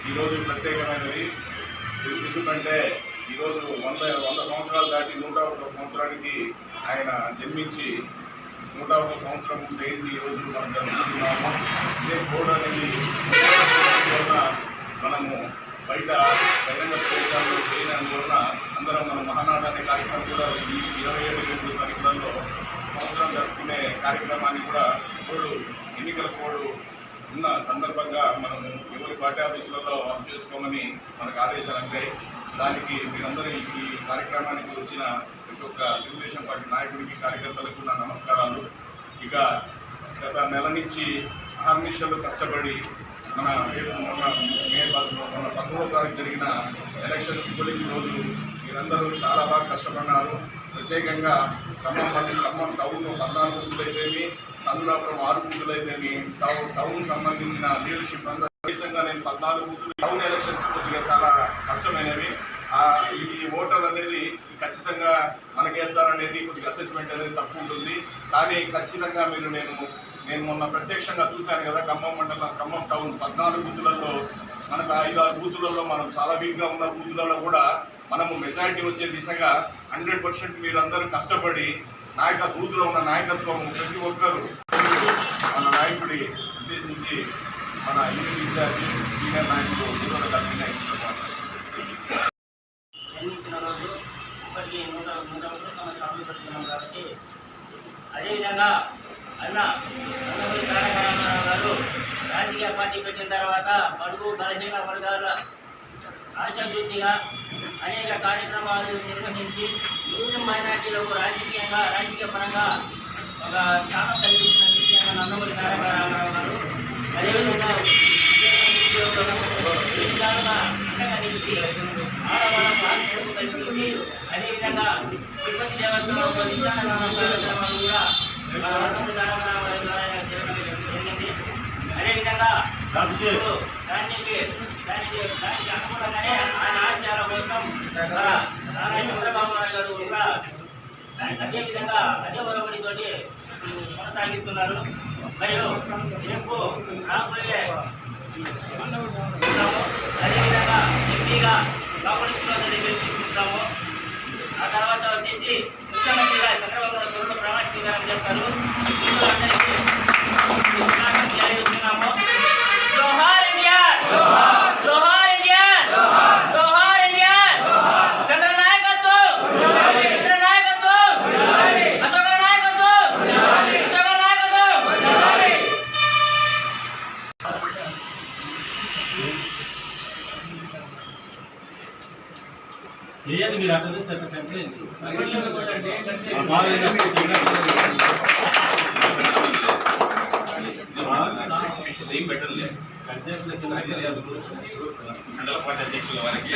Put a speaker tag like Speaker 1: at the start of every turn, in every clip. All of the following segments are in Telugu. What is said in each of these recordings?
Speaker 1: ఈరోజు ప్రత్యేకమైనది. ఎందుకంటే ఈరోజు 100 సంవత్సరాలు దాటి 101 సంవత్సరానికి ఆయన జన్మించి 101 సంవత్సరం అయింది. ఈరోజు మనం జరుపుకుంటున్నాము. ఇదే కోడ్ అనేది మనము బయట బహిరంగ ప్రదేశాల్లో చేయనందువలన అందరం మన మహానాడు అనే కార్యక్రమం కూడా ఈ 27 తారీఖులలో సంవత్సరం జరుపుకునే కార్యక్రమాన్ని కూడా ఎన్నికల కోడ్ ఉన్న సందర్భంగా మనము ఎవరి పార్టీ ఆఫీసులలో వర్క్ చేసుకోమని మనకు ఆదేశాలు అందాయి. దానికి మీరందరూ ఈ కార్యక్రమానికి వచ్చిన ప్రతి ఒక్క తెలుగుదేశం పార్టీ నాయకుడికి కార్యకర్తలకు నా నమస్కారాలు. ఇక గత నెల నుంచి అహర్నిశలు కష్టపడి మన 11వ తారీఖు జరిగిన ఎలక్షన్స్ పోలింగ్ రోజు మీరందరూ చాలా బాగా కష్టపడినారు. ప్రత్యేకంగా ఖమ్మం టౌన్ 14 బూతులైతేమి, కందులాపురం 6 బూతులైతేమి, టౌన్ సంబంధించిన లీడర్షిప్ అందరూ దేశంగా నేను 14 బూతులు టౌన్ ఎలక్షన్స్ కొద్దిగా చాలా కష్టమైనవి. ఈ ఓటర్ అనేది ఖచ్చితంగా మనకేస్తారనేది కొద్దిగా అసెస్మెంట్ అనేది తక్కువ ఉంటుంది. కానీ ఖచ్చితంగా నేను మొన్న ప్రత్యక్షంగా చూశాను కదా, ఖమ్మం మండలం ఖమ్మం టౌన్ 14 బూతులలో మనకు 5-6 బూతులలో మనం చాలా వీక్గా ఉన్న బూతులలో కూడా మనము మెజారిటీ వచ్చే దిశగా 100% మీరందరూ కష్టపడి బూతులో ఉన్న నాయకత్వం ప్రతి ఒక్కరూ మన నాయకుడి ఉద్దేశించి మన యూనిట్ ఇన్ఛార్జి సీనియర్ నాయకులు
Speaker 2: జన్మించిన రోజు ఇప్పటికీ 101 సంవత్సరాలు పెట్టుకున్నాం కాబట్టి అదేవిధంగా నందమూరి తారక రామారావు గారు రాజకీయ పార్టీ పెట్టిన తర్వాత బడుగు బలహీన వర్గాల ఆశాజ్యోతిగా అనేక కార్యక్రమాలు నిర్వహించి ముస్లిం మైనార్టీలకు రాజకీయ పరంగా ఒక స్థానం కల్పించిన విషయంగా నందమూరి తారక రామారావు గారు అదేవిధంగా అండగా నిలిచి ఆడవాళ్ళకు ఆశ్రయం కల్పించి అదేవిధంగా తిరుపతి దేవస్థానంలో విజ్ఞాన కార్యక్రమాలు కూడా నందమూరి తారక రామారావు ద్వారా జరగడం జరిగింది. అదేవిధంగా దానికి అనుకూలంగానే ఆయన ఆశయాల కోసం నారా చంద్రబాబు నాయుడు గారు కూడా అదేవిధంగా అదే ఒరవడితోటి కొనసాగిస్తున్నారు. మరియు రేపు రాబోయే అదేవిధంగా ఎంపీగా బాబుడి శ్రీనివాస్ రెడ్డి గెలిపించుకుంటాము. ఆ తర్వాత వచ్చేసి ముఖ్యమంత్రిగా చంద్రబాబు నాయుడు త్వరలో ప్రమాణ స్వీకారం చేస్తారు. అందరికీ తెలియజేస్తున్నాము. జోహార్ ఇండియా, జోహార్ ఇండియా, జోహార్ ఇండియా. చంద్ర నాయకత్వం, చంద్ర నాయకత్వం, అశోక నాయకత్వం, అశోక నాయకత్వం.
Speaker 3: చేయండి మీరు అక్కడ చెప్పండి.
Speaker 1: ఏం పెట్టలే మండల పార్టీ అధ్యక్షుల వారికి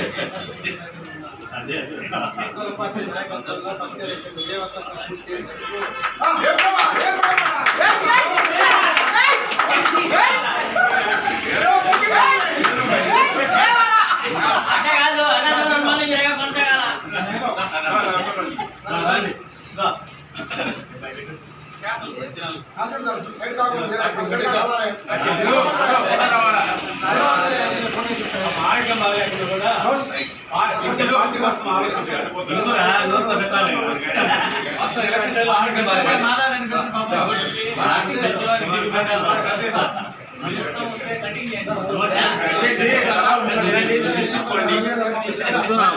Speaker 4: Itu nak